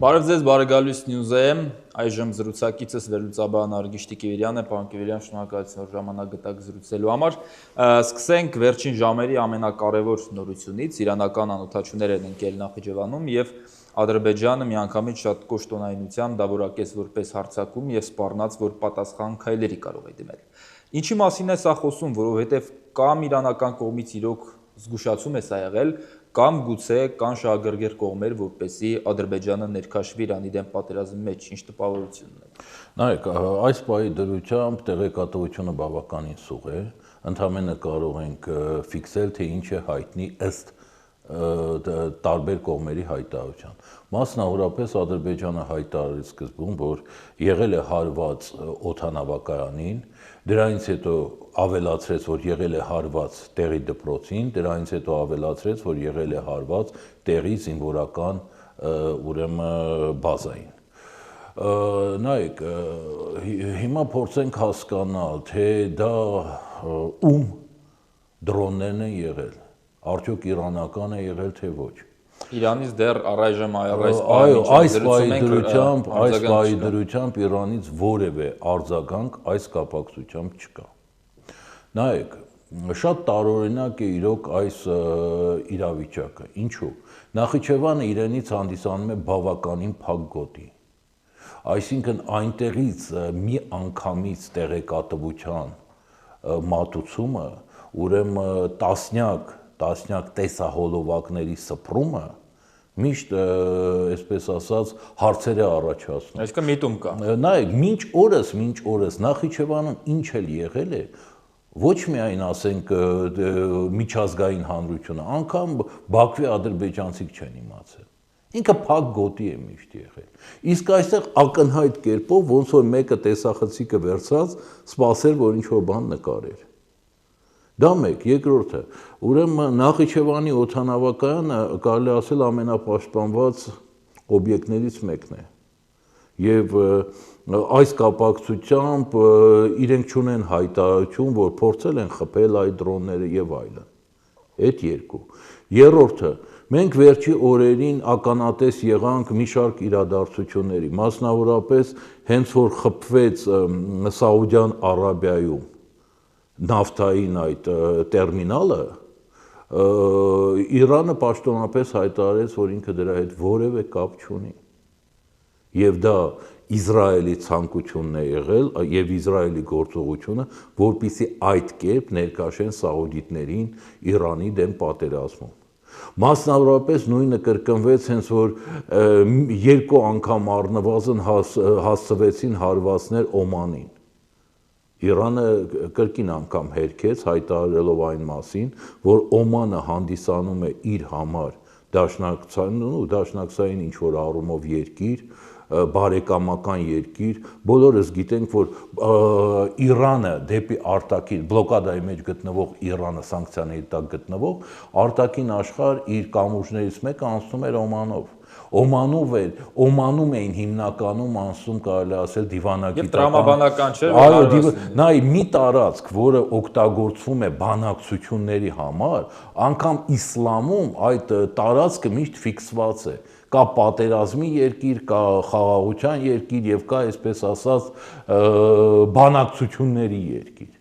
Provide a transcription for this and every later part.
Բարև ձեզ, բարեկալույս News-ը, այժմ զրուցակիցս վերլուծաբան Արգիշ Տիկիվիրյանն է, պարոն Տիկիվիրյան, շնորհակալություն, որ ժամանակ գտաք զրուցելու համար։ Սկսենք վերջին ժամերի ամենակարևոր նորությունից, իրանական անօթաչուներ են ընկել Նախիջևանում եւ Ադրբեջանը միանգամից շատ կոշտոնայնությամբ դա որակեց որպես հարձակում եւ սպառնաց, որ պատասխան քայլերի կարող է դիմել։ Ինչի մասին է սա խոսում, որովհետեւ կամ իրանական կողմից իրոք զգուշացում է սա եղել, կամ գուցե կան շահագրգիռ կողմեր, որպեսզի Ադրբեջանը ներքաշվի Իրանի դեմ պատերազմի մեջ, ինչ տպավորություն ունի։ Նայեք, այս պահի դրությամբ տեղեկատվությունը բավականին սուղ է, ընդհանրապես կարող ենք ֆիքսել, թե ինչ է հայտնի ըստ տարբեր կողմերի հայտարարության։ Մասնավորապես Ադրբեջանը հայտարարեց սկզբում, որ եղել է հարված օդանավակայանին, դրանից հետո ավելացրեց, որ եղել է հարված տեղի դպրոցին, դրանից հետո ավելացրեց, որ եղել է հարված տեղի զինվորական բազային։ Նայեք, հիմա փորձենք հասկանալ, թե դա ում դրոններն են եղել, արդյոք իրանական է եղել, թե ոչ։ Իրանից դեռ առայժմ այս պահի դրությամբ Իրանից որևէ արձագանք այս կապակցությամբ չկա։ Նայեք, շատ տարօրինակ է իրոք այս իրավիճակը։ Ինչու՞։ Նախիջևանը իրենից հանդիսանում է բավականին փակ գոտի։ Այսինքն այնտեղից մի անգամից տեղեկատվության մատուցումը, ուրեմն տասնյակ տեսահոլովակների սփռումը միշտ, այսպես ասած, հարցեր է առաջացնում։ Այսինքն միտում կա։ Նայեք, մինչ օրս Նախիջևանում ինչ էլ եղել է, ոչ միայն ասենք միջազգային հանրությունը, անգամ Բաքվի ադրբեջանցիք չեն իմացել։ Ինքը փակ գոտի է միշտ եղել։ Իսկ այստեղ ակնհայտ կերպով ոնց որ մեկը տեսախցիկը վերցած սպասեր, որ ինչ-որ բան նկարեր։ Դա մեկ, երկրորդը, ուրեմն Նախիջևանի օդանավակայանը կարելի ասել ամենապաշտպանված օբյեկտներից մեկն է։ Եվ այս կապակցությամբ իրենք չունեն հայտարարություն, որ փորձել են խփել այդ դրոնները եւ այլն։ Այդ երկու։ Երրորդը, մենք վերջի օրերին ականատես եղանք մի շարք իրադարձությունների, մասնավորապես հենց որ խփվեց Սաուդյան Արաբիայում նավթային այդ տերմինալը, Իրանը պաշտոնապես հայտարարեց, որ ինքը դրա հետ որևէ կապ չունի։ Եվ դա Իսրայելի ցանկությունն է եղել եւ Իսրայելի գործողությունը, որպեսզի այդ կերպ ներկաշեն սաուդիտներին Իրանի դեմ պատերազմում։ Մասնավորապես նույնը կրկնվեց հենց որ երկու անգամ առնվազն հասցվեցին հարվածներ Օմանին։ Իրանը կրկին անգամ հերքեց հայտարարելով այն մասին, որ Օմանը հանդիսանում է իր համար դաշնակցային ինչ-որ առումով երկիր, բարեկամական երկիր, բոլորս գիտենք, որ Իրանը դեպի արտաքին, բլոկադայի մեջ գտնվող Իրանը, սանկցիաների տակ գտնվող, արտաքին աշխարհ իր կամուրջներից մեկը անցնում էր Օմանով։ Օմանում էին հիմնականում անցնում, կարելի ասել, դիվանագիտական։ Եվ տրամաբանական չէ։ Նայ մի տարածք, որը օգտագործվում է բանակցությունների համար, անգամ իսլամում այդ տարածքը միշտ ֆիքսված է։ Կա պատերազմի երկիր, կա խաղաղության երկիր եւ կա, այսպես ասած, բանակցությունների երկիր։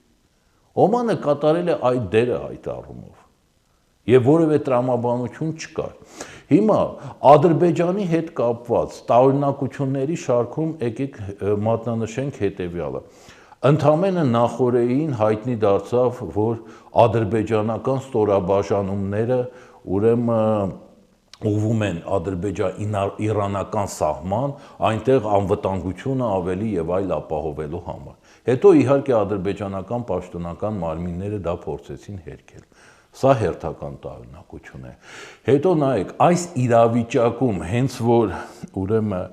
Օմանը կատարել է այդ դերը այդ առումով։ Եվ որևէ տրամաբանություն չկար։ Հիմա Ադրբեջանի հետ կապված տարօրինակությունների շարքում եկեք մատնանշենք հետևյալը։ Ընդամենը նախօրեին հայտնի դարձավ, որ ադրբեջանական ստորաբաժանումները ուրեմն ուղղվում են ադրբեջան-իրանական սահման, այնտեղ անվտանգությունը ավելի եւ այլ ապահովելու համար։ Հետո իհարկե ադրբեջանական պաշտոնական մարմինները դա փորձեցին հերքել։ Սա հերթական տարօրինակություն է։ Հետո նայեք, այս իրավիճակում հենց որ ուրեմն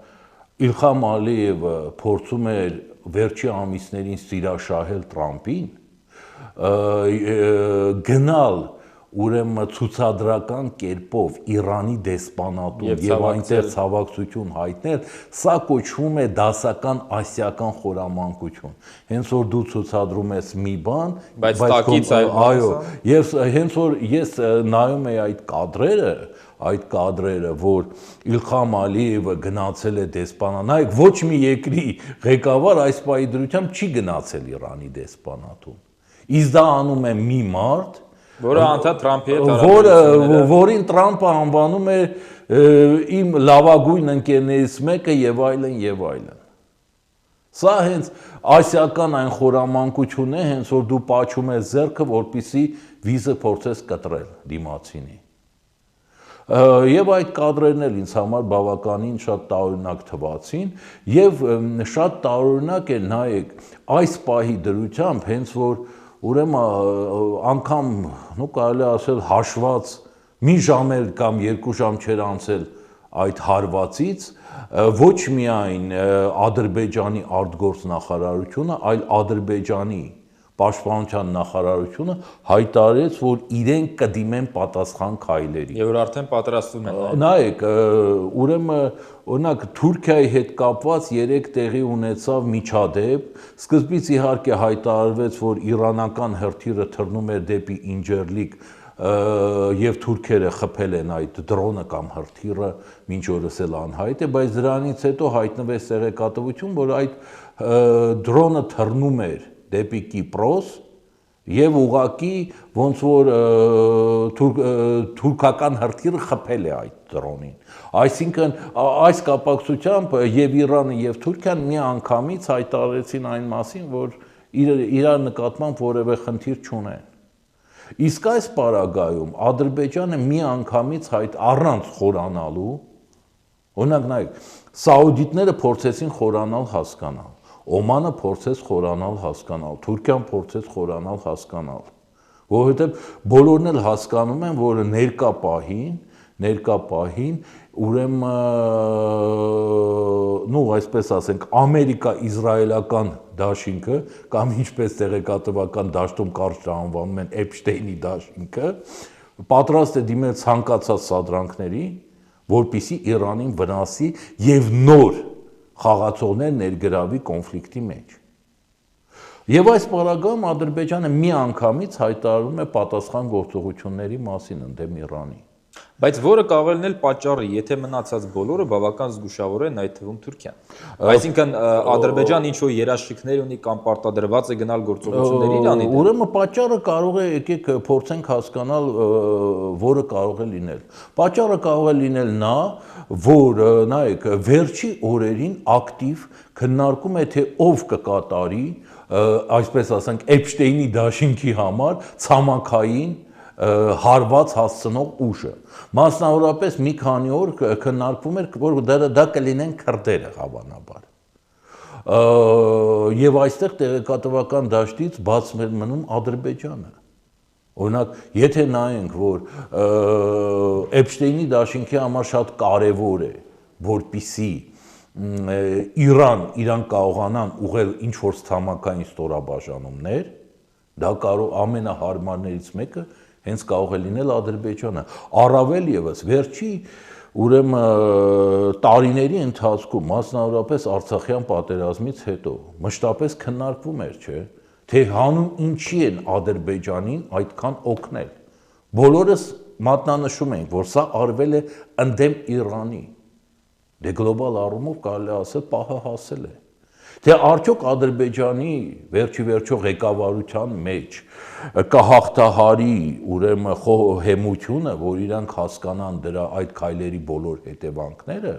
Իլխամ Ալիևը փորձում էր վերջի ամիսներին սիրաշահել Տրամփին, գնալ ուրեմն ցուցադրական կերպով Իրանի դեսպանատուն եւ այնտեղ ցավակցություն հայտնել, սա կոչվում է դասական ասիական խորամանկություն։ Հենց որ դու ցուցադրում ես մի բան, բայց տակից այո, եւ հենց որ ես նայում եի այդ կադրերը, որ Իլխամ Ալիևը գնացել է դեսպանա, նայեք, ոչ մի երկրի ղեկավար այս պահի դրությամբ չի գնացել Իրանի դեսպանատուն։ Իսկ դա անում է մի մարդ, որը անդադ Թրամփի հետ որին Թրամփը անվանում է իմ լավագույն ընկերներից մեկը եւ այլն եւ այլն։ Սա հենց ասիական այն խորամանկությունն է, հենց որ դու պաչում ես ձեռքը, որպեսզի վիզը փորձես կտրել դիմացինի։ Եվ այդ կադրերն էլ ինձ համար բավականին շատ տարօրինակ թվացին եւ շատ տարօրինակ է նայեք այս պահի դրությամբ հենց որ ուրեմն անգամ կարելի ասել հաշված մի ժամ էլ կամ 2 ժամ չեր անցել այդ հարվածից ոչ միայն Ադրբեջանի արտգործնախարարությունը, այլ Ադրբեջանի պաշտպանության նախարարությունը հայտարարեց, որ իրենք կդիմեն պատասխան քայլերի։ Եվ որ արդեն պատրաստվում են։ Նայեք, ուրեմն օրինակ Թուրքիայի հետ կապված 3 տեղի ունեցավ միջադեպ, սկզբից իհարկե հայտարարվեց, որ իրանական հրթիռը թռնում էր դեպի Ինջերլիկ եւ թուրքերը խփել են այդ դրոնը կամ հրթիռը, մինչ օրս էլ անհայտ է, բայց դրանից հետո հայտնվեց տեղեկատվություն, որ այդ դրոնը թռնում էր դեպի Կիպրոս եւ ուղակի ոնց որ թուրքական հրթիռը խփել է այդ դրոնին։ Այսինքն այս կապակցությամբ եւ Իրանը եւ Թուրքիան միանգամից հայտարարեցին այն մասին, որ իրար նկատմամբ որևէ խնդիր չունեն։ Իսկ այս պարագայում Ադրբեջանը միանգամից առանց խորանալու, օրինակ նայեք, սաուդիտները փորձեցին խորանալ հասկանալ, Օմանը փորձեց խորանալ հասկանալ, Թուրքիան փորձեց խորանալ հասկանալ, որովհետև բոլորն էլ հասկանում են, որ ներկա պահին ուրեմն այսպես ասենք ամերիկա-իսրայելական դաշինքը կամ ինչպես տեղեկատվական դաշտում կարճ անվանում են Էփշտեյնի դաշինքը պատրաստ է դիմել ցանկացած սադրանքների, որպեսզի Իրանին վնասի եւ նոր խաղացողներ ներգրավի կոնֆլիկտի մեջ։ Եվ այս պարագայում Ադրբեջանը միանգամից հայտարարում է պատասխան գործողությունների մասին ընդդեմ Իրանի։ Բայց որը կարող է լինել պատճառը, եթե մնացած բոլորը բավական զգուշավոր են, այդ թվում Թուրքիան։ Այսինքն Ադրբեջան ինչ որ երաշխիքներ ունի կամ պարտադրված է գնալ գործողությունների Իրանի դեմ։ Ուրեմն պատճառը կարող է, եկեք փորձենք հասկանալ, որը կարող է լինել։ Պատճառը կարող է լինել նա, որ նայեք, վերջի օրերին ակտիվ քննարկում է, թե ով կկատարի, այսպես ասենք, Էփշտեյնի դաշինքի համար ցամաքային հարված հասցնող ուժը։ Մասնավորապես մի քանի օր քննարկվում էր, որ դա կլինեն քրդերը հավանաբար։ Եվ այստեղ տեղեկատվական դաշտից բաց մնում Ադրբեջանը։ Օրինակ, եթե նայենք, որ Էփշտեյնի դաշինքի համար շատ կարևոր է, որպիսի Իրան կարողանան ուղղել ինչ-որ ցամաքային ստորաբաժանումներ, դա ամենահարմարներից մեկը հենց կարող է լինել Ադրբեջանը։ Առավել ևս վերջի ուրեմն տարիների ընթացքում, մասնավորապես Արցախյան պատերազմից հետո, մշտապես քննարկվում էր, չէ՞, թե հանուն ինչի են Ադրբեջանին այդքան օգնել։ Բոլորս մատնանշում ենք, որ սա արվել է ընդդեմ Իրանի։ Դե գլոբալ առումով կարելի ասել պահը հասել է։ Թե արդյոք Ադրբեջանի վերջիվերջո ղեկավարության մեջ կհաղթահարի ուրեմն հեմությունը, որ իրանք հասկանան դրա այդ քայլերի բոլոր հետևանքները,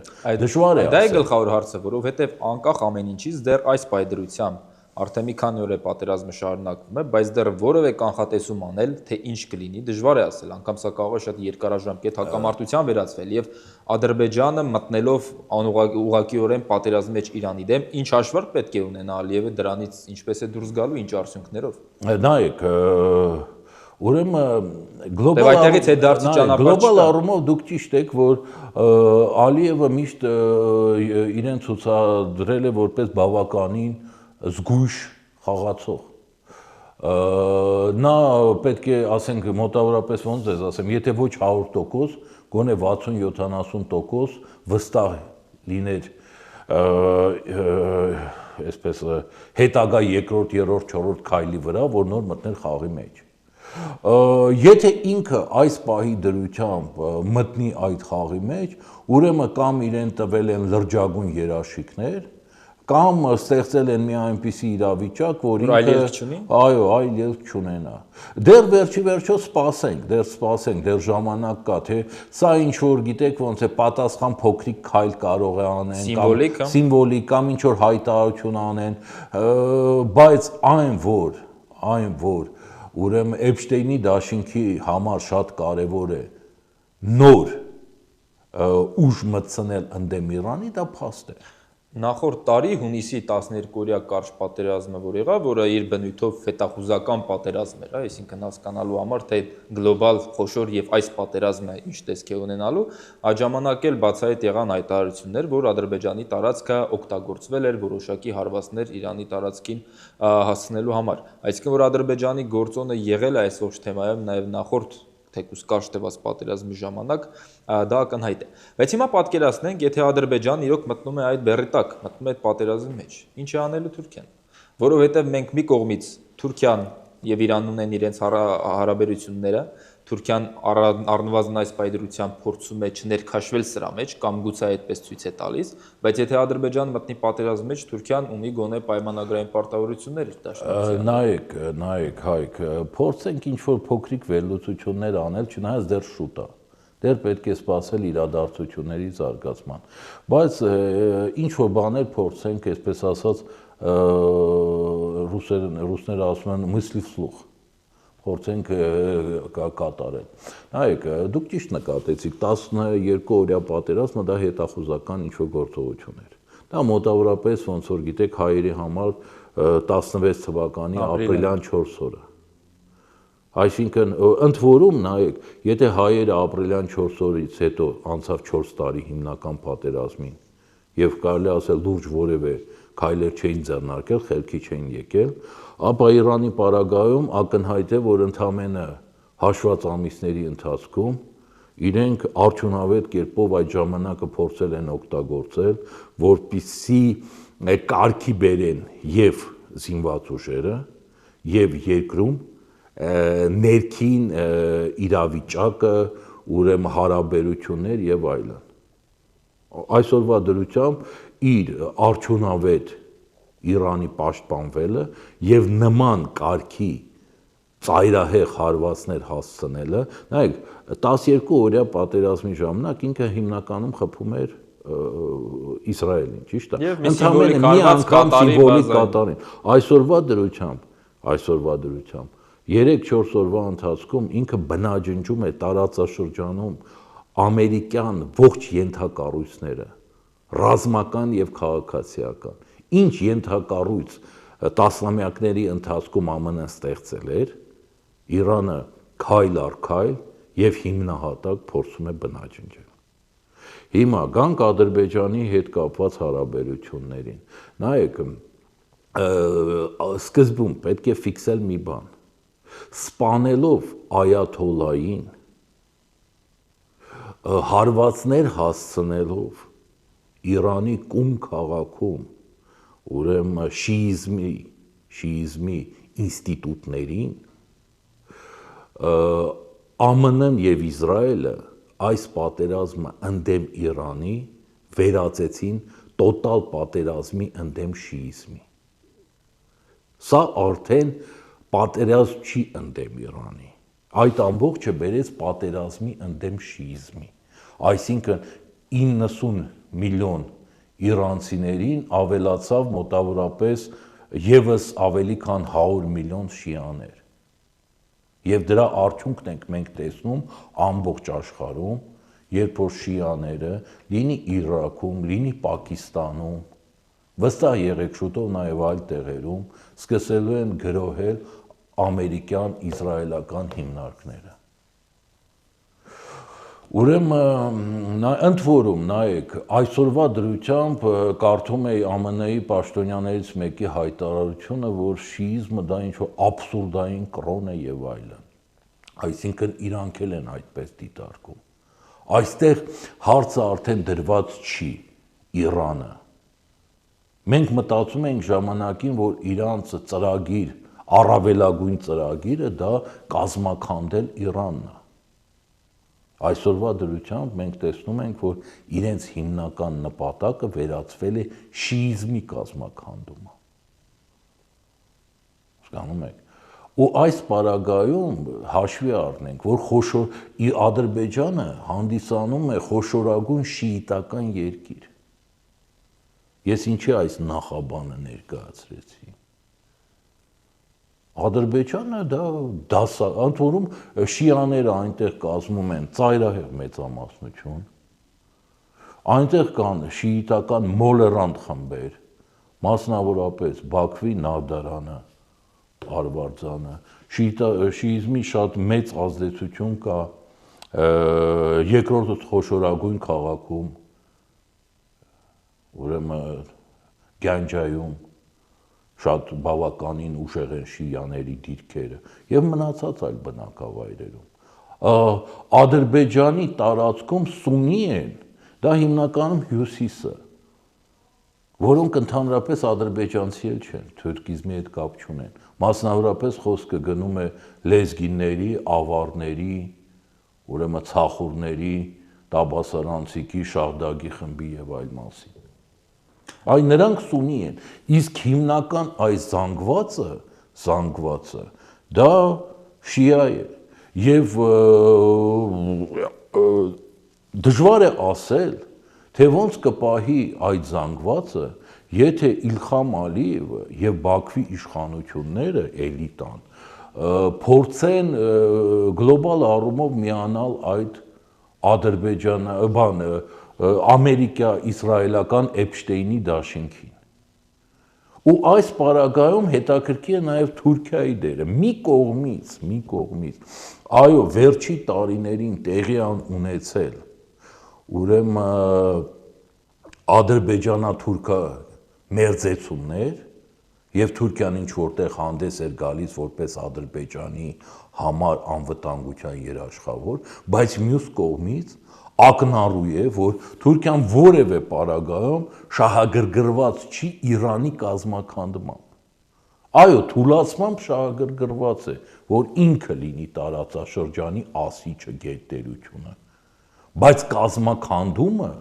դժվար է ասել։ Դա է գլխավոր հարցը, որովհետև անկախ ամեն ինչից դեռ այս պայդրությամբ արդեն մի քանի օր է պատերազմը շարունակվում է, բայց դեռ որևէ կանխատեսում անել, թե ինչ կլինի, դժվար է ասել, անգամ սա կարող է շատ երկարաժամկետ հակամարտության վերածվել եւ Ադրբեջանը մտնելով ուղղակիորեն պատերազմի մեջ Իրանի դեմ, ինչ հաշվարկ պետք է ունենա Ալիևը դրանից ինչպես է դուրս գալու, ինչ արդյունքներով։ Նայեք, ուրեմն գլոբալ առումով դուք ճիշտ եք, որ Ալիևը միշտ իրեն ցուցադրել է որպես բավականին զգույշ խաղացող։ Նա պետք է ասենք մոտավորապես ոնց ես ասեմ, եթե ոչ 100%, գոնե 60-70% վստահ լիներ այսպես հետագա երկրորդ, երրորդ, չորրորդ քայլի վրա, որ նոր մտներ խաղի մեջ։ Եթե ինքը այս պահի դրությամբ մտնի այդ խաղի մեջ, ուրեմն կամ իրեն տվել են լրջագույն երաշխիքներ, կամ ստեղծել են մի այնպիսի իրավիճակ, որ ինքը այո, այլ ելք չունենա։ Դեռ վերջի վերջո սպասենք, դեռ ժամանակ կա, թե սա ինչ որ գիտեք ոնց է պատասխան փոքրիկ քայլ կարող է անեն, կամ սիմվոլիկ, կամ ինչ որ հայտարարություն անեն, բայց այն որ ուրեմն Էփշտեյնի դաշինքի համար շատ կարևոր է նոր ուժ մտցնել ընդդեմ Իրանի, դա փաստ է։ Նախորդ տարի հունիսի 12-օրյա կարճ պատերազմը, որ եղավ, որը իր բնույթով ֆետախուզական պատերազմ էր, այսինքն հասկանալու համար, թե գլոբալ խոշոր եւ այս պատերազմը ինչ տեսք է ունենալու, այդ ժամանակ էլ բացահայտ եղան հայտարարություններ, որ Ադրբեջանի տարածքը օգտագործվել էր որոշակի հարվածներ Իրանի տարածքին հասցնելու համար։ Այսինքն որ Ադրբեջանի գործոնը եղել է այս ողջ թեմայով նաեւ նախորդ թեկուզ կարճ տևած պատերազմի ժամանակ դա ակնհայտ է։ Բայց հիմա պատկերացնենք, եթե Ադրբեջանն իրոք մտնում է այդ բեռի տակ, մտնում է այդ պատերազմի մեջ, ինչ է անելու Թուրքիան։ Որովհետև մենք մի կողմից Թուրքիան եւ Իրանն ունեն իրենց հարաբերությունները, Թուրքիան առնվազն այս պայդրությամբ փորձում է չներքաշվել սրա մեջ կամ գուցե այդպես ցույց է տալիս, բայց եթե Ադրբեջանը մտնի պատերազմի մեջ, Թուրքիան ունի գոնե պայմանագրային պարտավորություններ իր դաշնակցության։ Նայեք, Հայկ, փորձենք ինչ-որ փոքրիկ վերլուծություններ անել, չնայած դեռ շուտ է։ Դեռ պետք է սպասել իրադարձությունների զարգացման։ Բայց ինչ-որ բաներ փորձենք, այսպես ասած, ռուսները ասում են мысли вслух, փորձենք կատարել։ Նայեք, դուք ճիշտ նկատեցիք, 12-օրյա պատերազմը դա հետախուզական ինչ-որ գործողություն էր։ Դա մոտավորապես ոնց որ գիտեք հայերի համար 16 թվականի ապրիլյան 4 օրը։ Այսինքն ընդ որում նայեք, եթե հայերը ապրիլյան 4 օրից հետո անցավ 4 տարի հիմնական պատերազմին եւ կարելի ասել լուրջ որևէ քայլեր չէին ձեռնարկել, խելքի չէին եկել, ապա Իրանի պարագայում ակնհայտ է, որ ընդամենը հաշված ամիսների ընթացքում իրենք արդյունավետ կերպով այդ ժամանակը փորձել են օգտագործել, որպեսզի կարգի բերեն եւ զինված ուժերը եւ երկրում ներքին իրավիճակը, ուրեմն հարաբերություններ եւ այլն։ Այսօրվա դրությամբ իր արդյունավետ Իրանի պաշտպանվելը եւ նման կարգի ծայրահեղ հարվածներ հասցնելը, նայեք, 12-օրյա պատերազմի ժամանակ ինքը հիմնականում խփում էր Իսրայելին, ճիշտ է։ Ընդամենը մի անգամ սիմվոլիկ կատարին։ Այսօրվա դրությամբ 3-4 օրվա ընթացքում ինքը բնաջնջում է տարածաշրջանում ամերիկյան ողջ ենթակառույցները, ռազմական եւ քաղաքացիական։ Ինչ ենթակառույց տասնամյակների ընթացքում ԱՄՆ-ն ստեղծել էր, Իրանը քայլ առ քայլ եւ հիմնահատակ փորձում է բնաջնջել։ Հիմա գանք Ադրբեջանի հետ կապված հարաբերություններին։ Նայեք, սկզբում պետք է ֆիքսել մի բան։ Սպանելով այաթոլային, հարվածներ հասցնելով Իրանի կում քաղաքում, ուրեմն շիիզմի ինստիտուտներին, ԱՄՆ-ն եւ Իսրայելը այս պատերազմը ընդդեմ Իրանի վերածեցին տոտալ պատերազմի ընդդեմ շիիզմի։ Սա արդեն պատերազմ չի ընդդեմ Իրանի։ Այդ ամբողջը բերեց պատերազմի ընդդեմ շիիզմի։ Այսինքն 90 միլիոն իրանցիներին ավելացավ մոտավորապես եւս ավելի քան 100 միլիոն շիաներ։ Եվ դրա արդյունքն ենք մենք տեսնում ամբողջ աշխարհում, երբ որ շիաները լինի Իրաքում, լինի Պակիստանում, վստահ եղեք շուտով նաև այլ տեղերում սկսելու են գրոհել ամերիկյան, իսրայելական հիմնարկները։ Ուրեմն ընդ որում նայեք, այսօրվա դրությամբ կարդում էի ԱՄՆ-ի պաշտոնյաներից մեկի հայտարարությունը, որ շիիզմը դա ինչ-որ աբսուրդային կրոն է եւ այլն։ Այսինքն իրանք էլ են այդպես դիտարկում։ Այստեղ հարցը արդեն դրված չի Իրանը։ Մենք մտածում ենք ժամանակին, որ իրանց ծրագիր, առավելագույն ծրագիրը դա կազմաքանդել Իրանն է։ Այսօրվա դրությամբ մենք տեսնում ենք, որ իրենց հիմնական նպատակը վերածվել է շիիզմի կազմաքանդումը։ Հասկանում եք։ Ու այս պարագայում հաշվի առնենք, որ խոշոր Ադրբեջանը հանդիսանում է խոշորագույն շիիտական երկիր։ Ես ինչի այս նախաբանը ներկայացրեցի։ Ադրբեջանը դա ընդ որում շիաները այնտեղ կազմում են ծայրահեղ մեծամասնություն։ Այնտեղ կան շիիտական մոլերանտ խմբեր, մասնավորապես Բաքվի Նավդարանը, Արվարձանը, շիիզմի շատ մեծ ազդեցություն կա երկրորդ խոշորագույն քաղաքում, ուրեմն Գանջայում շատ բավականին ուժեղ են շիաների դիրքերը եւ մնացած այլ բնակավայրերում։ Ադրբեջանի տարածքում սուննի են, դա հիմնականում հյուսիսը, որոնք ընդհանրապես ադրբեջանցի էլ չեն, թուրքիզմի հետ կապ չունեն։ Մասնավորապես խոսքը գնում է լեզգիների, ավարների, ուրեմն ցախուրների, Տաբասարանցիկի, Շահդագի խմբի եւ այլ մասին։ Այ նրանք սուննի են, իսկ հիմնական այս զանգվածը դա շիա է եւ դժվար է ասել, թե ոնց կպահի այդ զանգվածը, եթե Իլխամ Ալիևը եւ Բաքվի իշխանությունները, էլիտան, փորձեն գլոբալ առումով միանալ այդ ամերիկա-իսրայելական Էփշտեյնի դաշինքին։ Ու այս պարագայում հետաքրքիր է նաեւ Թուրքիայի դերը։ Մի կողմից, այո, վերջի տարիներին տեղի ունեցել, ուրեմն ադրբեջանա-թուրքա մերձեցումներ եւ Թուրքիան ինչ որտեղ հանդես էր գալիս որպես Ադրբեջանի համար անվտանգության երաշխավոր, բայց մյուս կողմից ակնառու է, որ Թուրքիան որևէ պարագայում շահագրգռված չի Իրանի կազմաքանդմամբ։ Այո, թուլացմամբ շահագրգռված է, որ ինքը լինի տարածաշրջանի ասիճը գետտերությունը, բայց կազմաքանդումը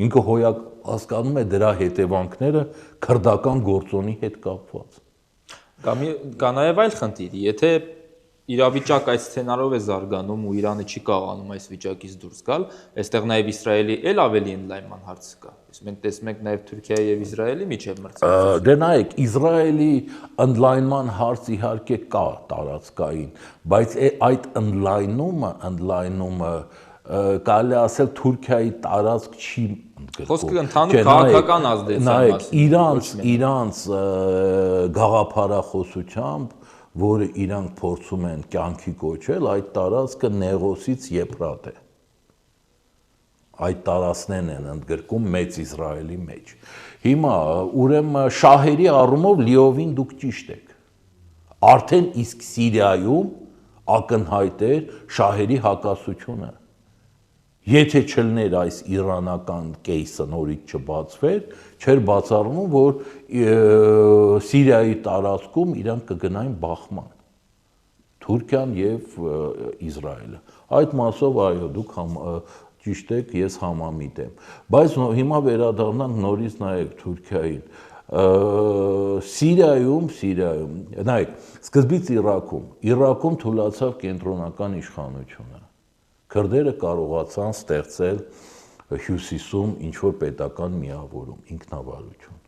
ինքը հոյակ հասկանում է դրա հետևանքները քրդական գործոնի հետ կապված։ Կա նաև այլ խնդիր, եթե իրավիճակ այս սցենարով է զարգանում ու Իրանը չի կարողանում այս վիճակից դուրս գալ, այստեղ նաև Իսրայելի էլ ավելի ընդլայնման հարց կա։ Մենք տեսնում ենք նաև Թուրքիայի եւ Իսրայելի միջև մրցակցություն։ Դե նայեք, Իսրայելի ընդլայնման հարց իհարկե կա տարածքային, բայց այդ ընդլայնումը կարելի ասել Թուրքիայի տարածք չի ընդգրկում։ Խոսքը ընդհանուր քաղաքական ազդեցության մասին։ Իրանց գաղափարախոսությամբ, որը իրանք փորձում են կյանքի կոչել, այդ տարածքը Նեղոսից Եփրատ է։ Այդ տարածքներն են ընդգրկում մեծ Իսրայելի մեջ։ Հիմա ուրեմն շահերի առումով լիովին դուք ճիշտ եք։ Արդեն իսկ Սիրիայում ակնհայտ էր շահերի հակասությունը։ Եթե չլներ այս իրանական կեյսը նորից չբացվեր, չէր բացառվում, որ Սիրիայի տարածքում իրանք կգնային բախման։ Թուրքիան եւ Իսրայելը։ Այդ մասով այո, դուք ճիշտ եք, ես համամիտ եմ։ Բայց հիմա վերադառնանք նորից նայեք Թուրքիային։ Սիրիայում, նայեք, սկզբից Իրաքում թուլացավ կենտրոնական իշխանությունը։ Քրդերը կարողացան ստեղծել հյուսիսում ինչ-որ պետական միավորում, ինքնավարություն։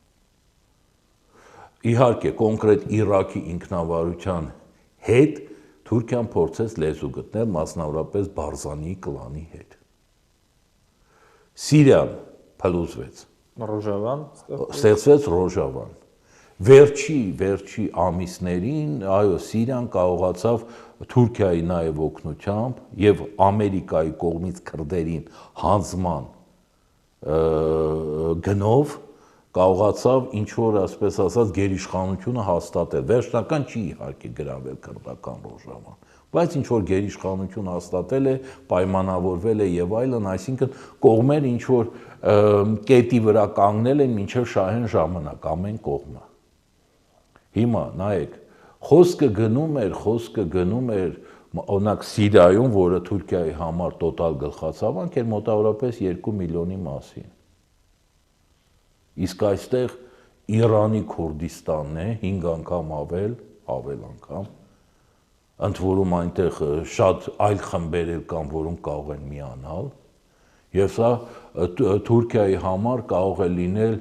Իհարկե, կոնկրետ Իրաքի ինքնավարության հետ Թուրքիան փորձեց լեզու գտնել, մասնավորապես Բարզանիի կլանի հետ։ Սիրիան փլուզվեց։ Ռոժավան ստեղծվեց Ռոժավան։ Վերջի ամիսներին, այո, Սիրիան կարողացավ Թուրքիայի նաև օգնությամբ եւ Ամերիկայի կողմից քրդերին հանձման գնով կարողացավ ինչ որ ասպես ասած գերիշխանությունը հաստատել։ Վերջնական չի իհարկե գրավել քրդական ռոժաման, բայց ինչ որ գերիշխանություն հաստատել է, պայմանավորվել է եւ այլն, այսինքն կողմերը ինչ որ կետի վրա կանգնել են մինչև շահեն ժամանակ ամեն կողմը։ Հիմա նայեք, խոսքը գնում էր օրինակ Սիրիայում, որը Թուրքիայի համար տոտալ գլխացավանք էր, մոտավորապես 2 միլիոնի մասին։ Իսկ այստեղ Իրանի Քուրդիստանն է 5 անգամ ավել անգամ, ընդ որում այնտեղ շատ այլ խմբեր կան, որոնք կարող են միանալ, եւ սա Թուրքիայի համար կարող է լինել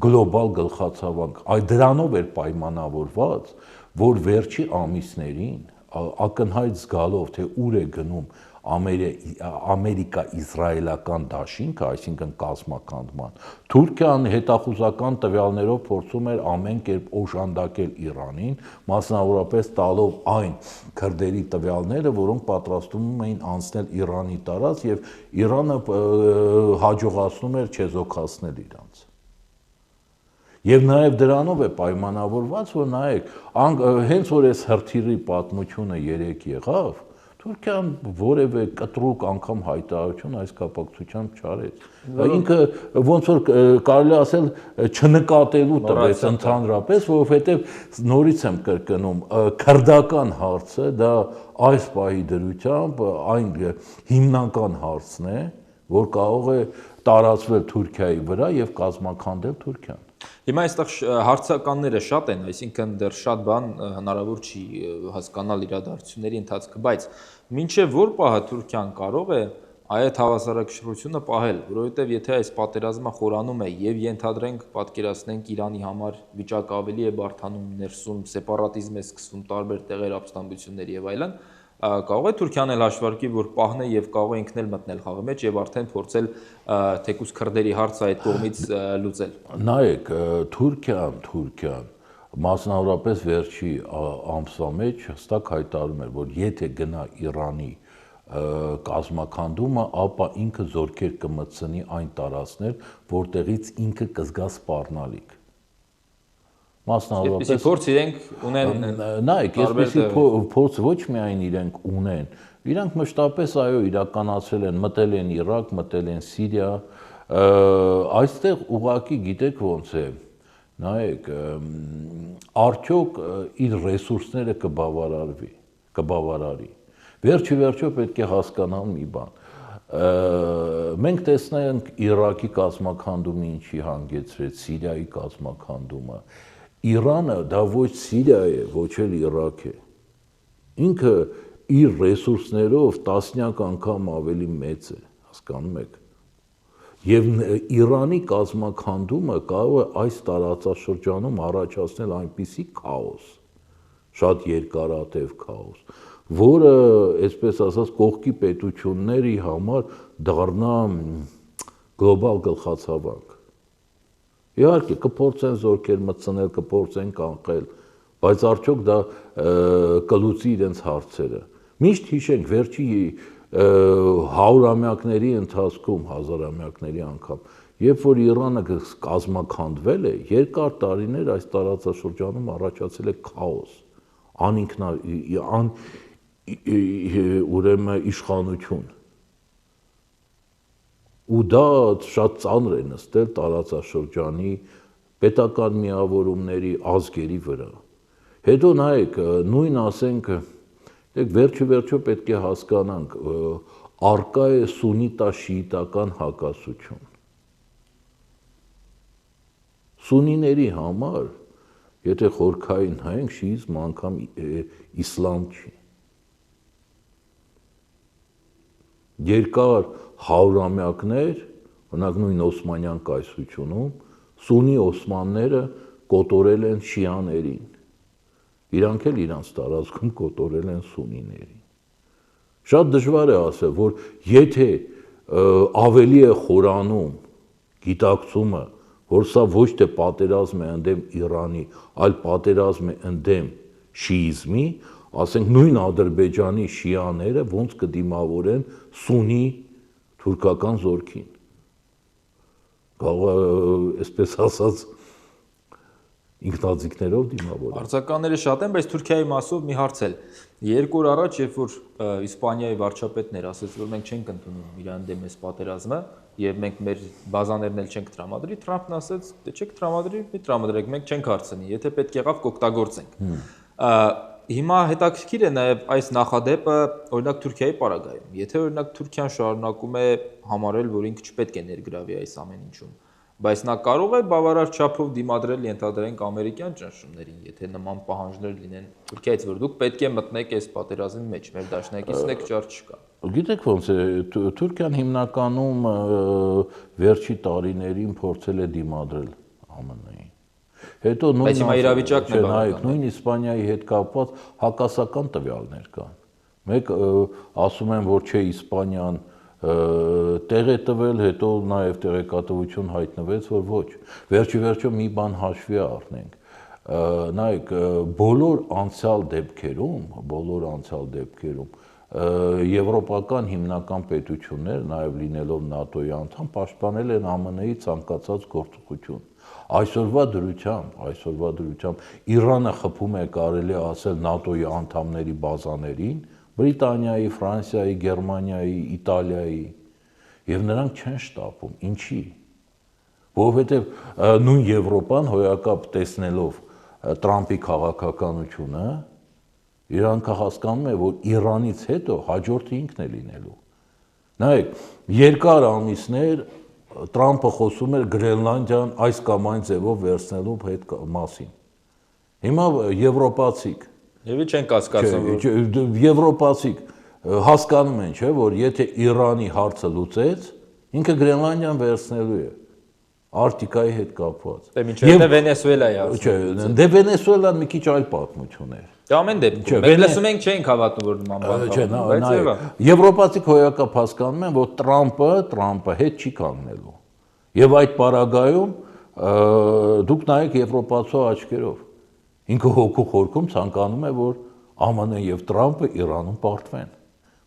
գլոբալ գլխացավանք։ Այդ դրանով էր պայմանավորված, որ վերջի ամիսներին ակնհայտ զգալով, թե ուր է գնում Ամերիկա-իսրայելական դաշինքը, այսինքն կազմակերպման, Թուրքիան հետախուզական տվյալներով փորձում էր ամեն կերպ օժանդակել Իրանին, մասնավորապես տալով այն քրդերի տվյալները, որոնք պատրաստվում էին անցնել Իրանի տարած եւ Իրանը հաջողացնում էր չեզոքացնել իրանց։ Եվ նաև դրանով է պայմանավորված, որ նայեք, հենց որ այս հրթիռի պատմությունը երեք եղավ, Թուրքիան որևէ կտրուկ անգամ հայտարարություն այս կապակցությամբ չարեց։ Ինքը ոնց որ կարելի ասել չնկատելու տվեց ընդհանրապես, որովհետև նորից եմ կրկնում, քրդական հարցը դա այս պահի դրությամբ այն հիմնական հարցն է, որ կարող է տարածվել Թուրքիայի վրա եւ կազմաքանդել Թուրքիան։ Հիմա այստեղ հարցականները շատ են, այսինքն դեռ շատ բան հնարավոր չի հասկանալ իրադարձությունների ընթացքը, բայց մինչև որ պահը Թուրքիան կարող է այդ հավասարակշռությունը պահել, որովհետև եթե այս պատերազմը խորանում է եւ ենթադրենք, պատկերացնենք Իրանի համար վիճակը ավելի է բարդանում, ներսում սեպարատիզմ է սկսվում, տարբեր տեղեր ապստամբություններ եւ այլն, կարող է Թուրքիան էլ հաշվարկի, որ պահն է եւ կարող է ինքն էլ մտնել խաղի մեջ եւ արդեն փորձել թեկուզ քրդերի հարցը այդ կողմից լուծել։ Նայեք, Թուրքիան մասնավորապես վերջի ամսվա մեջ հստակ հայտարարում էր, որ եթե գնա Իրանի կազմաքանդումը, ապա ինքը զորքեր կմտցնի այն տարածքներ, որտեղից ինքը կզգա սպառնալիք։ Մասնավորապես փորձ իրենք ունեն, նայեք, այսպեսի փորձ ոչ միայն իրենք ունեն, իրանք մշտապես այո իրականացրել են, մտել են Իրաք, մտել են Սիրիա, այստեղ ուղղակի գիտեք ոնց է, նայեք, արդյոք իր ռեսուրսները կբավարարի։ Վերջիվերջո պետք է հասկանալ մի բան։ Մենք տեսնենք Իրաքի կազմաքանդումը ինչի հանգեցրեց, Սիրիայի կազմաքանդումը։ Իրանը դա ոչ Սիրիա է, ոչ էլ Իրաք է։ Ինքը իր ռեսուրսներով տասնյակ անգամ ավելի մեծ է, հասկանում եք։ Եվ Իրանի կազմաքանդումը կարող է այս տարածաշրջանում առաջացնել այնպիսի քաոս, շատ երկարատև քաոս, որը, այսպես ասած, կողքի պետությունների համար դառնա գլոբալ գլխացավանք։ Իհարկե, կփորձեն զորքեր մտցնել, կփորձեն կանխել, բայց արդյոք դա կլուծի իրենց հարցերը։ Միշտ հիշենք վերջի 100-ամյակների ընթացքում, 1000-ամյակների անգամ, երբ որ Իրանը կազմաքանդվել է, երկար տարիներ այս տարածաշրջանում առաջացել է քաոս, ուրեմն իշխանություն։ Ու դա շատ ծանր է նստել տարածաշրջանի պետական միավորումների ազգերի վրա։ Հետո նայեք, նույն ասենք, վերջիվերջո պետք է հասկանանք, առկա է սունիտա-շիիտական հակասություն։ Սունիների համար, եթե խորքային նայենք, շիիզմ անգամ իսլամ չի։ Երկար 100-ամյակներ, օրինակ նույն Օսմանյան կայսրությունում, սունի օսմանները կոտորել են շիաներին։ Իրանք էլ իրանց տարածքում կոտորել են սունիներին։ Շատ դժվար է ասել, որ եթե ավելի է խորանում գիտակցումը, որ սա ոչ թե պատերազմ է ընդդեմ Իրանի, այլ պատերազմ է ընդդեմ շիիզմի, ասենք նույն Ադրբեջանի շիաները ոնց կդիմավորեն սունի թուրքական զորքին։ Այսպես ասած ինքնաձիգներով դիմավորել։ Արձականները շատ են, բայց Թուրքիայի մասով մի հարց էլ։ 2 օր առաջ, երբ որ Իսպանիայի վարչապետն էր ասաց, որ մենք չենք ընդունում Իրանի դեմ այս պատերազմը, եւ մենք մեր բազաներն էլ չենք տրամադրի, Թրամփն ասաց, դե չեք տրամադրի, մի տրամադրեք, մենք չենք հարցնի, եթե պետք եղավ կօգտագործենք։ Հիմա հետաքրքիր է նաև այս նախադեպը օրինակ Թուրքիայի պարագայում։ Եթե օրինակ Թուրքիան շարունակում է համարել, որ ինքը չպետք է ներգրավի այս ամեն ինչում, բայց նա կարող է բավարար չափով դիմադրել ենթադրենք ամերիկյան ճնշումներին, եթե նման պահանջներ լինեն Թուրքիայից, որ դուք պետք է մտնեք այս պատերազմի մեջ, մեր դաշնակիցն եք, ճար չկա։ Գիտեք ոնց է, Թուրքիան հիմնականում վերջի տարիներին փորձել է դիմադրել ԱՄՆ-ին։ Հետո նույն Իսպանիայի հետ կապված հակասական տվյալներ կան։ Մեկ ասում են, որ չէ Իսպանիան տեղ է տվել, հետո նաև տեղեկատվություն հայտնվեց, որ ոչ։ Վերջի մի բան հաշվի առնենք։ Նայեք, բոլոր անցյալ դեպքերում եվրոպական հիմնական պետություններ, նաև լինելով ՆԱՏՕ-ի անդամ, պաշտպանել են ԱՄՆ-ի ցանկացած գործողություն։ Այսօրվա դրությամբ Իրանը խփում է, կարելի ասել, ՆԱՏՕ-ի անդամների բազաներին, Բրիտանիայի, Ֆրանսիայի, Գերմանիայի, Իտալիայի, եւ նրանք չեն շտապում։ Ինչի՞։ Որովհետեւ նույն Եվրոպան հոյակապ տեսնելով Տրամփի քաղաքականությունը, իրանք հասկանում է, որ Իրանից հետո հաջորդը ինքն է լինելու։ Նայեք, երկար ամիսներ Տրամփը խոսում էր Գրենլանդիան այս կամ այն ձևով վերցնելու հետ մասին։ Հիմա եվրոպացիք Եվի չեն կասկածում, որ եվրոպացիք հասկանում են, չէ, որ եթե Իրանի հարցը լուծեց, ինքը Գրենլանդիան վերցնելու է Արկտիկայի հետ կապված։ Դե մինչև Վենեսուելայի հարցը։ Չէ, դե Վենեսուելան մի քիչ այլ պատմություն էր։ Դե ամեն դեպքում մենք լսում ենք չէինք հավատում, որ նման բան կա, բայց եղա։ Եվրոպացիք հոյակապ հասկանում են, որ Տրամփը հետ չի կանգնելու։ Եվ այդ պարագայում դուք նայեք եվրոպացու աչքերով։ Ինքը հոգու խորքում ցանկանում է, որ ԱՄՆ-ն եւ Տրամփը Իրանում պարտվեն,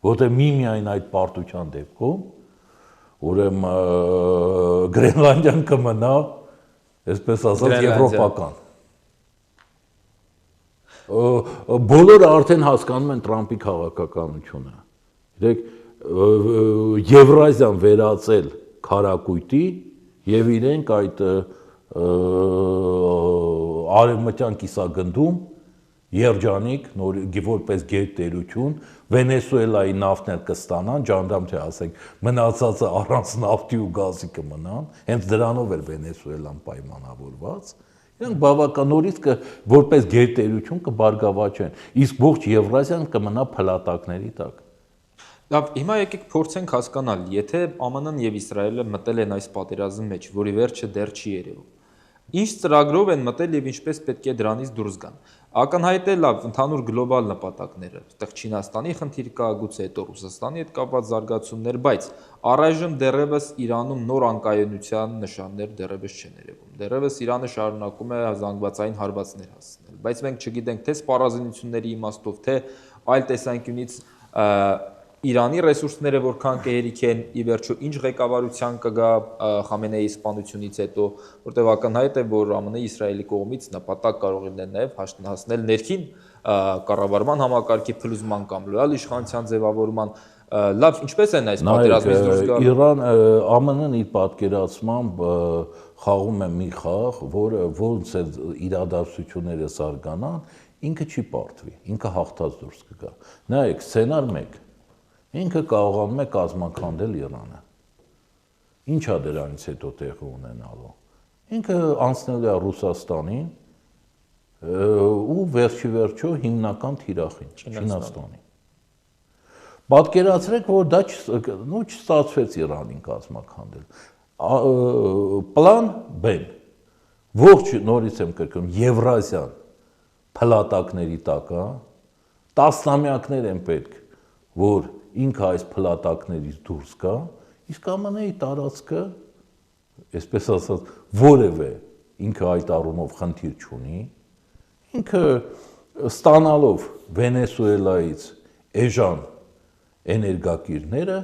որտեղ միայն այդ պարտության դեպքում ուրեմն Գրենլանդիան կմնա, այսպես ասած, եվրոպական։ Բոլորը արդեն հասկանում են Տրամփի քաղաքականությունը։ Գիտեք, Եվրազիան վերածել քարակույտի եւ իրենք այդ արևմտյան կիսագնդում երջանիկ որպես գերտերություն Վենեսուելայի նավթն էլ կստանան, ջանդամ թե ասենք մնացածը առանց նավթի ու գազի կմնան, հենց դրանով էր Վենեսուելան պայմանավորված։ Իրանք բավական նորից որպես գերտերություն կբարգավաճեն, իսկ ողջ Եվրազիան կմնա փլատակների տակ։ Լավ, հիմա եկեք փորձենք հասկանալ, եթե ԱՄՆ-ն եւ Իսրայելը մտել են այս պատերազմի մեջ, որի վերջը դեռ չի երևում, ինչ ծրագրով են մտել եւ ինչպես պետք է դրանից դուրս գան։ Ակնհայտ է լավ, ընդհանուր գլոբալ նպատակները, այդտեղ Չինաստանի խնդիր կա, գուցե հետո Ռուսաստանի հետ կապված զարգացումներ, բայց առայժմ դեռևս Իրանում նոր անկայունության նշաններ դեռևս չեն երևում։ Դեռևս Իրանը շարունակում է զանգվածային հարվածներ հասցնել, բայց մենք չգիտենք թե սպառազինությունների իմաստով, թե այլ տեսանկյունից Իրանի ռեսուրսները որքան կհերիք են, ի վերջո ինչ ղեկավարության կգա Խամենեիի սպանությունից հետո, որտեղ ակնհայտ է, որ ԱՄՆ-ի Իսրայելի կողմից նպատակ կարող է լինել նաև հասնել ներքին կառավարման համակարգի փլուզման կամ լոյալ իշխանության ձևավորման։ Լավ, ինչպես են այս պատերազմից դուրս գալու։ Իրան ԱՄՆ-ն իր պատկերացմամբ խաղում է մի խաղ, որը ոնց է իրադարձությունները զարգանան, ինքը չի պարտվի, ինքը հաղթած դուրս կգա։ Նայեք, սցենար 1 ինքը կարողանում է կազմաքանդել Իրանը։ Ինչա դրանից հետո տեղի ունենալու։ Ինքը անցնելու է Ռուսաստանին ու վերջիվերջո հիմնական թիրախին Չինաստանին։ Պատկերացրեք, որ դա չստացվեց Իրանին կազմաքանդել։ Պլան B։ Ողջ նորից եմ կրկնում, Եվրազիան փլատակների տակ է, տասնամյակներ են պետք, որ ինքը այս փլատակներից դուրս գա, իսկ ԱՄՆ-ի տարածքը այսպես ասած, որևէ ինքը այդ առումով խնդիր չունի, ինքը ստանալով Վենեսուելայից էժան էներգակիրները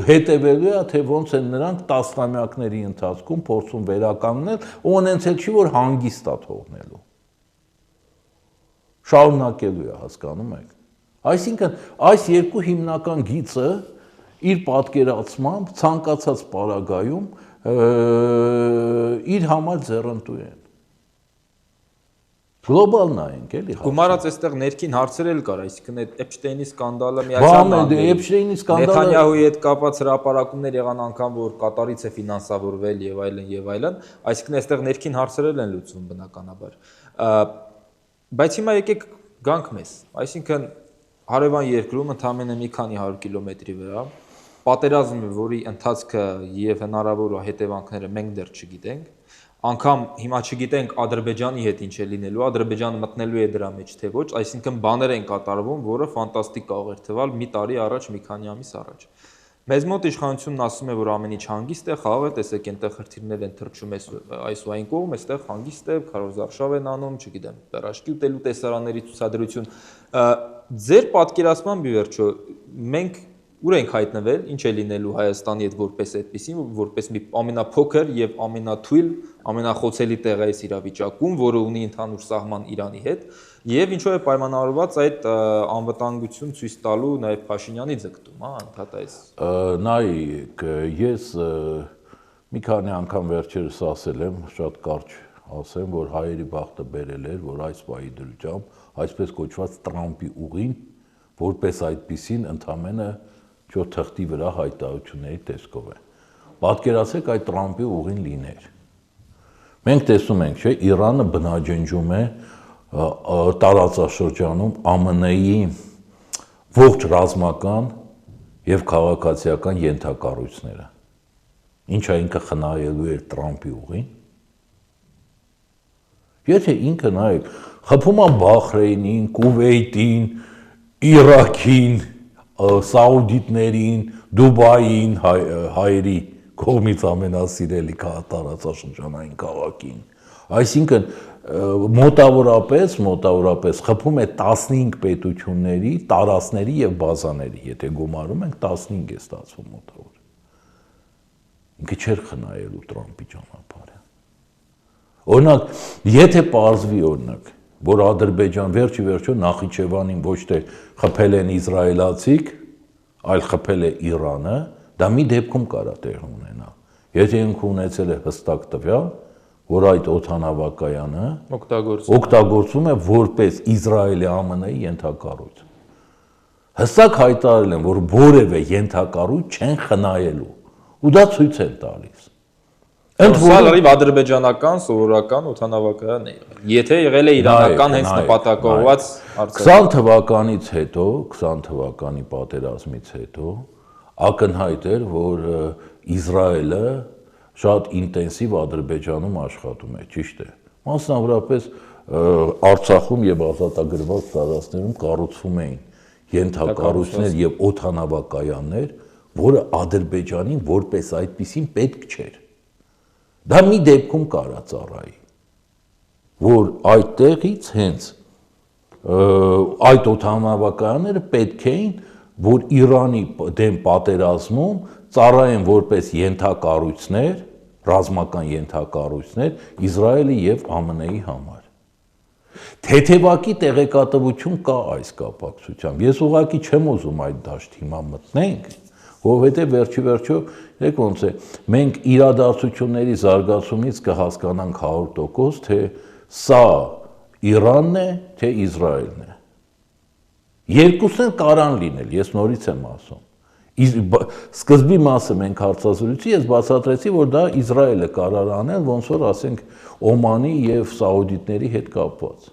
հետևելու է, թե ոնց են նրանք տասնամյակների ընթացքում փորձում վերականգնել ու ունենց էլ չի, որ հանգիստ է թողնելու։ Շարունակելու է, հասկանում եք։ Այսինքն, այս երկու հիմնական գիծը իր պատկերացմամբ ցանկացած պարագայում իր համար ձեռնտու են։ Գլոբալ նայենք, էլի։ Գումարած այստեղ ներքին հարցեր էլ կար, այսինքն այդ Էփշտեյնի սկանդալը Միացյալ Նեթանյահուի հետ կապված հրապարակումներ եղան անգամ, որ Կատարից է ֆինանսավորվել եւ այլն եւ այլն, այսինքն այստեղ ներքին հարցեր են լուծվում բնականաբար։ Բայց հիմա եկեք գանք մեզ, այսինքն հարևան երկրում ընդամենը մի քանի 100 կիլոմետրի վրա պատերազմ է, որի ընթացքը եւ հնարավոր հետևանքները մենք դեռ չգիտենք, անգամ հիմա չգիտենք Ադրբեջանի հետ ինչ է լինելու, Ադրբեջանը մտնելու է դրա մեջ թե ոչ, այսինքն բաներ են կատարվում, որը ֆանտաստիկ կարող էր թվալ մի տարի առաջ, մի քանի ամիս առաջ։ Մեզ մոտ իշխանությունն ասում է, որ ամեն ինչ հանգիստ է, խաղաղ է, տեսեք, այնտեղ խրթիռներ են թռչում այս ու այն կողմ, այստեղ հանգիստ է, քարոզարշավ են անում, չգիտեմ, պերաշկի ուտելու տեսարանների ցուցադրություն։ Ձեր պատկերացման ի վերջո մենք ուր ենք հայտնվել, ինչ է լինելու Հայաստանի հետ որպես այդպեսին, որպես մի ամենափոքր եւ ամենաթույլ, ամենախոցելի տեղը այս իրավիճակում, որը ունի ընդհանուր սահման Իրանի հետ, եւ ինչով է պայմանավորված այդ անվտանգություն ցույց տալու նաեւ Փաշինյանի ձգտում, հա, ընդհանրապես այս։ Նայեք, ես մի քանի անգամ վերջերս ասել եմ, շատ կարճ ասեմ, որ հայերի բախտը բերել էր, որ այս պահի դրությամբ այսպես կոչված Տրամպի ուղին, որպես այդպիսին ընդամենը չոր թղթի վրա հայտարարությունների տեսքով է։ Պատկերացրեք այդ Տրամպի ուղին լիներ։ Մենք տեսնում ենք, չէ, Իրանը բնաջնջում է տարածաշրջանում ԱՄՆ-ի ողջ ռազմական եւ քաղաքացիական ենթակառույցները։ Ինչա ինքը խնայելու էր Տրամպի ուղին։ Եթե ինքը նայեք, խփում է Բախրեյնին, Կուվեյտին, Իրաքին, Սաուդիտներին, Դուբային, հայերի կողմից ամենասիրելի տարածաշրջանային քաղաքին։ Այսինքն մոտավորապես խփում է 15 պետությունների, տարածքների եւ բազաների, եթե գումարում ենք 15 է ստացվում մոտավոր։ Ինքը չէր խնայելու Տրամպի ճանապարհը։ Օրինակ, եթե պարզվի օրինակ, որ Ադրբեջան վերջի վերջո Նախիջևանին ոչ թե խփել են իսրայելացիք, այլ խփել է Իրանը, դա մի դեպքում կարա տեղ ունենա։ Եթե ինքը ունեցել է հստակ տվյալ, որ այդ օդանավակայանը օգտագործվում է որպես Իսրայելի ԱՄՆ-ի ենթակառույց։ Հստակ հայտարարել են, որ որևէ ենթակառույց չեն խնայելու, ու դա ցույց են տալիս։ Սա լրիվ ադրբեջանական սովորական օդանավակայան է եղել։ Եթե եղել է իրանական հենց նպատակաուղղված արձակում 20 թվականից հետո, 20 թվականի պատերազմից հետո ակնհայտ էր, որ Իսրայելը շատ ինտենսիվ Ադրբեջանում աշխատում է, ճիշտ է։ Մասնավորապես Արցախում եւ ազատագրված տարածքներում կառուցվում էին ենթակառույցներ եւ օդանավակայաններ, որը Ադրբեջանին որպես այդպիսին պետք չէր։ Դա մի դեպքում կարա ծառայի, որ այդտեղից հենց այդ օդանավակայանները պետք էին, որ Իրանի դեմ պատերազմում ծառայեն որպես ենթակառույցներ, ռազմական ենթակառույցներ Իսրայելի եւ ԱՄՆ-ի համար։ Թեթևակի տեղեկատվություն կա այս կապակցությամբ։ Ես ուղղակի չեմ ուզում այդ դաշտ հիմա մտնենք, որովհետեւ վերջի վերջո եք ոնց է, մենք իրադարձությունների զարգացումից կհասկանանք 100%, թե սա Իրանն է, թե Իսրայելն է։ Երկուսն են կարան լինել, ես նորից եմ ասում։ Սկզբի մասը մենք հարցազրույցի ես բացատրեցի, որ դա Իսրայելը կարող անել, ոնց որ ասենք Օմանի եւ Սաուդիտների հետ կապված։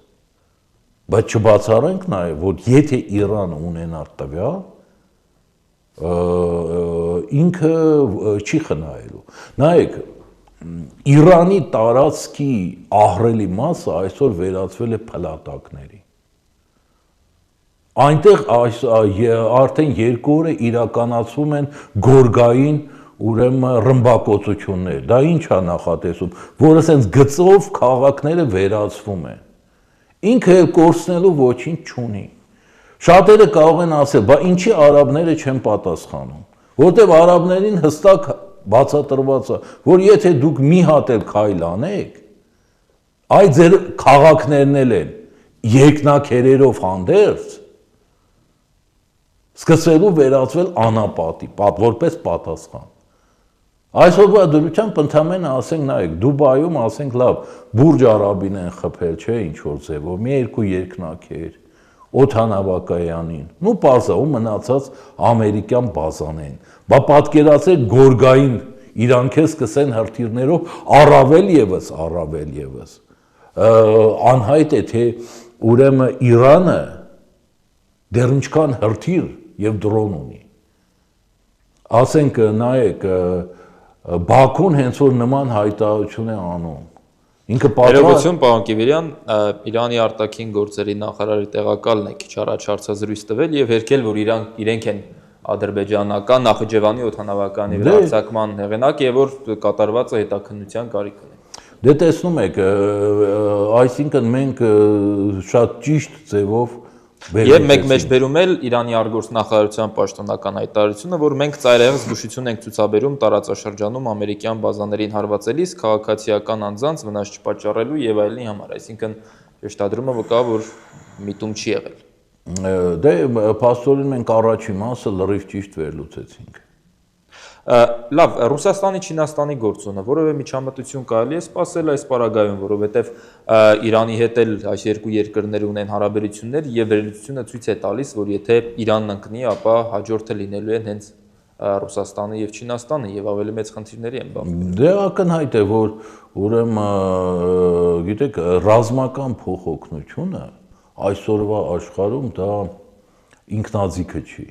Բայց չբացառենք նաեւ, որ եթե Իրանը ունենար տվյալ, ինքը չի խնայելու։ Նայեք, Իրանի տարածքի ահռելի մասը այսօր վերածվել է փլատակների։ Այնտեղ արդեն 2 օր է իրականացվում են գորգային ուրեմն ռմբակոծություններ, դա ինչ է նախատեսում, որը սենց գծով քաղաքները վերածվում են։ Ինքը էլ կորցնելու ոչինչ չունի։ Շատերը կարող են ասել, բա ինչի արաբները չեն պատասխանում, որտեղ արաբներին հստակ բացատրված է, որ եթե դուք մի հատ էլ քայլ անեք, այ ձեր քաղաքներն էլ են երկնակերերով հանդերձ սկսելու վերածվել անապատի, որպես պատասխան։ Այսօրվա դրությամբ ընդամենը ասենք նայեք, Դուբայում ասենք լավ, Բուրջ Արաբին են խփել, չէ, ինչ որ ձևով, մի երկու երկնաքեր, օդանավակայանին, ու պարզա ու մնացած ամերիկյան բազան են։ Բա պատկերացրեք գորգային իրանք սկսեն հրթիռներով առավել եւս անհայտ է թե ուրեմն Իրանը դեռ ինչքան հրթիռ եւ դրոն ունի։ Ասենք նայեք Բաքուն հենց որ նման հայտարարություն է անում։ Ինքը Ներողություն, պարոն Կիվիրյան, Իրանի արտաքին գործերի նախարարի տեղակալն է քիչ առաջ հարցազրույց տվել եւ հերքել, որ իրենք են ադրբեջանական Նախիջևանի օդանավականի վրա արձակման հեղինակ եւ որ կատարված է հետաքննության կարիք ունի։ Դե տեսնում եք, այսինքն մենք շատ ճիշտ ձևով Եվ մեկ մեջբերում էլ Իրանի արտգործնախարարության պաշտոնական հայտարարությունը, որ մենք ծայրահեղ զգուշություն ենք ցուցաբերում տարածաշրջանում ամերիկյան բազաներին հարվածելիս քաղաքացիական անձանց վնաս չպատճառելու եւ այլնի համար, այսինքն շեշտադրումը վկա, որ միտում չի եղել։ Դե փաստորեն մենք առաջի մասը լրիվ ճիշտ վերլուծեցինք։ Լավ, Ռուսաստանի Չինաստանի գործոնը, որովե միջամտություն կարելի է սպասել այս պարագայում, որովհետև Իրանի հետ էլ այս երկու երկրներ ունեն հարաբերություններ եւ վերլուծությունը ցույց է տալիս, որ եթե Իրանն ընկնի, ապա հաջորդը լինելու են հենց Ռուսաստանը եւ Չինաստանը եւ ավելի մեծ խնդիրների են բախվում։ Դե ակնհայտ է, որ ուրեմն գիտեք, ռազմական փոխօգնությունը այսօրվա աշխարհում դա ինքնաձիգը չի։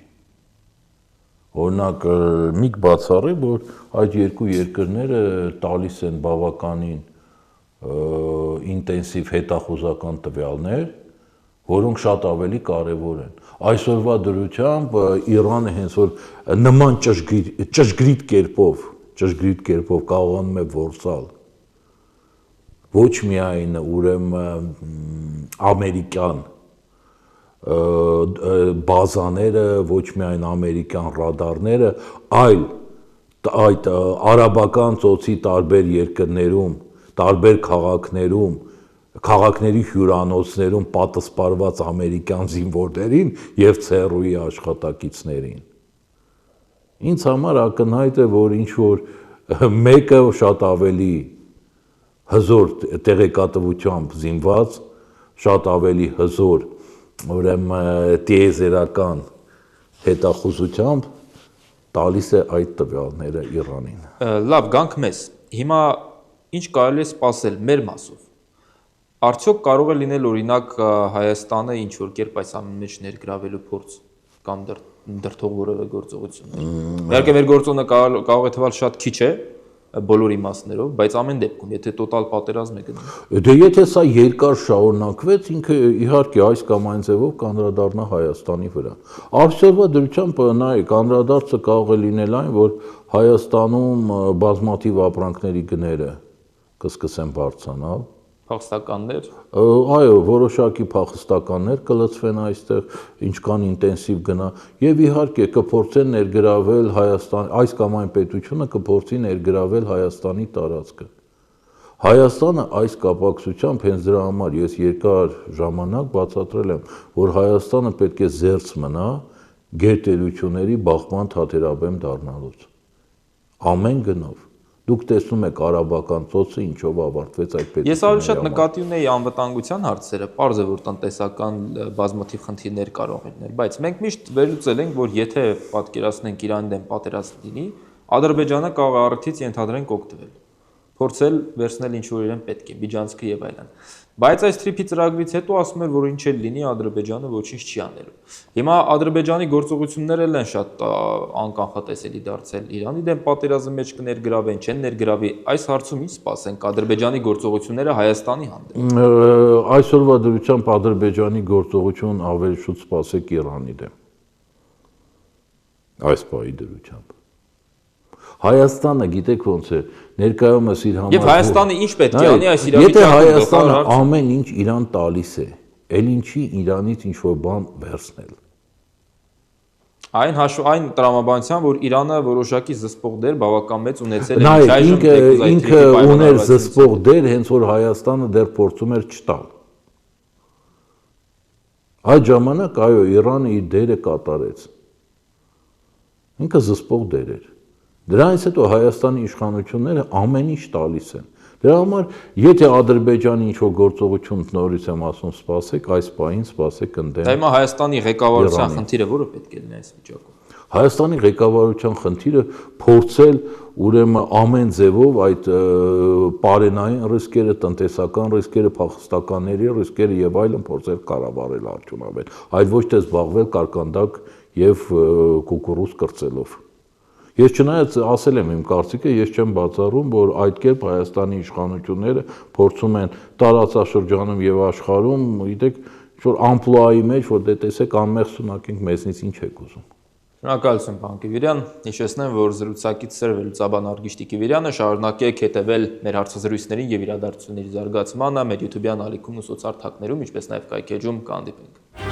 Օրինակ միք բացառի, որ այդ երկու երկրները տալիս են բավականին ինտենսիվ հետախուզական տվյալներ, որոնք շատ ավելի կարևոր են։ Այսօրվա դրությամբ Իրանը հենց որ նման ճշգրիտ կերպով կարողանում է որսալ ոչ միայն ուրեմն ամերիկյան բազաները, ոչ միայն ամերիկյան ռադարները, այլ այդ արաբական ծոցի տարբեր երկրներում, տարբեր քաղաքներում, քաղաքների հյուրանոցներում պատսպարված ամերիկյան զինվորներին եւ ՑՌՈ-ի աշխատակիցներին։ Ինձ համար ակնհայտ է, որ ինչ որ մեկը շատ ավելի հզոր տեղեկատվությամբ զինված, շատ ավելի հզոր ուրեմն տիեզերական հետախուզությամբ տալիս է այդ տվյալները Իրանին։ Լավ, գանք մեզ։ Հիմա ինչ կարելի է սպասել մեր մասով։ Արդյոք կարող է լինել օրինակ Հայաստանը ինչ որ կերպ այս ամենի մեջ ներգրավելու փորձ կամ դրթող որևէ գործողություններ։ Իհարկե մեր գործոնը կարող է թվալ շատ քիչ է բոլոր իմաստներով, բայց ամեն դեպքում, եթե տոտալ պատերազմ է գնում։ Դե եթե սա երկար շարունակվեց, ինքը իհարկե այս կամ այն ձևով կանդրադառնա Հայաստանի վրա։ Այսօրվա դրությամբ նայեք, անդրադարձը կարող է լինել այն, որ Հայաստանում բազմաթիվ ապրանքների գները կսկսեն բարձրանալ։ Փախստականներ։ Այո, որոշակի փախստականներ կլցվեն այստեղ, ինչքան ինտենսիվ գնա, եւ իհարկե կփորձեն ներգրավել Հայաստան, այս կամ այն պետությունը կփորձի ներգրավել Հայաստանի տարածքը։ Հայաստանը այս կապակցությամբ հենց դրա համար ես երկար ժամանակ բացատրել եմ, որ Հայաստանը պետք է զերծ մնա գերտերությունների բախման թատերաբեմ դառնալուց։ Ամեն գնով։ Դուք տեսնում եք արաբական ծոցը ինչով ավարտվեց այդ պետությունների համար։ Ես ավելի շատ նկատի ունեի անվտանգության հարցերը, պարզ է, որ տնտեսական բազմաթիվ խնդիրներ կարող են լինել, բայց մենք միշտ վերլուծել ենք, որ եթե պատկերացնենք Իրանի դեմ պատերազմ լինի, Ադրբեջանը կարող է առիթից ենթադրենք օգտվել, փորձել վերցնել ինչ որ իրեն պետք է, Բիջանցքը եւ այլն։ Բայց այս թրիփի ծրագրից հետո ասում էր, որ ինչ էլ լինի Ադրբեջանը ոչինչ չի անելու։ Հիմա Ադրբեջանի գործողությունները են շատ անկանխատեսելի դարձել։ Իրանի դեմ պատերազմի մեջ կներգրավեն, չեն ներգրավի։ Այս հարցում ինչ սպասենք Ադրբեջանի գործողությունները Հայաստանի հանդեպ։ Այսօրվա դրությամբ Ադրբեջանի գործողություն ավելի շուտ սպասեք Իրանի դեմ։ Այս պահի դրությամբ։ Հայաստանը գիտեք ոնց է, ներկայումս իր համար Եվ Հայաստանը ինչ պետք է անի այս իրավիճակում։ Եթե Հայաստանը ամեն ինչ իրան տալիս է, ել ինչի իրանից ինչ որ բան վերցնել։ Այն տրամաբանության, որ Իրանը որոշակի զսպող դեր բավական մեծ ունեցել է Նայ, ինքը ուներ զսպող դեր, հենց որ Հայաստանը դեռ փորձում էր չտալ։ Այդ ժամանակ այո, Իրանը իր դերը կատարեց։ Ինքը զսպող դեր էր։ Դրանից հետո Հայաստանի իշխանությունները ամեն ինչ տալիս են։ Դրա համար, եթե Ադրբեջանի ինչ-որ գործողություն նորից եմ ասում, սպասեք, այս պահին սպասեք ընդդեմ։ Դա հիմա Հայաստանի ղեկավարության խնդիրը որը պետք է լինի այս վիճակում։ Հայաստանի ղեկավարության խնդիրը փորձել ուրեմն ամեն ձևով այդ պարենային ռիսկերը, տնտեսական ռիսկերը, փախստականների ռիսկերը եւ այլն փորձել կառավարել արդյունավետ, այլ ոչ թե զբաղվել կարկանդակ եւ կուկուռուզ կրծելով։ Ես չնայած ասել եմ իմ կարծիքը, ես չեմ բացառում, որ այդ կերպ Հայաստանի իշխանությունները փորձում են տարածաշրջանում եւ աշխարհում, գիտեք, որ ամպլուայի մեջ, որ դե տեսեք անմեղ սունակենք մեզնից ինչ եք ուզում։ Շնորհակալություն, պարոն Կիվիրյան։ Հիշեցնեմ, որ զրուցակիցս էր վերլուծաբան Արգիշտի Կիվիրյանը, շարունակեք հետևել մեր հարցազրույցներին եւ իրադարձությունների զարգացմանը մեր YouTube-յան ալիքում ու սոցարթակներում, ինչպես նաեւ կայքեջում կհանդիպենք։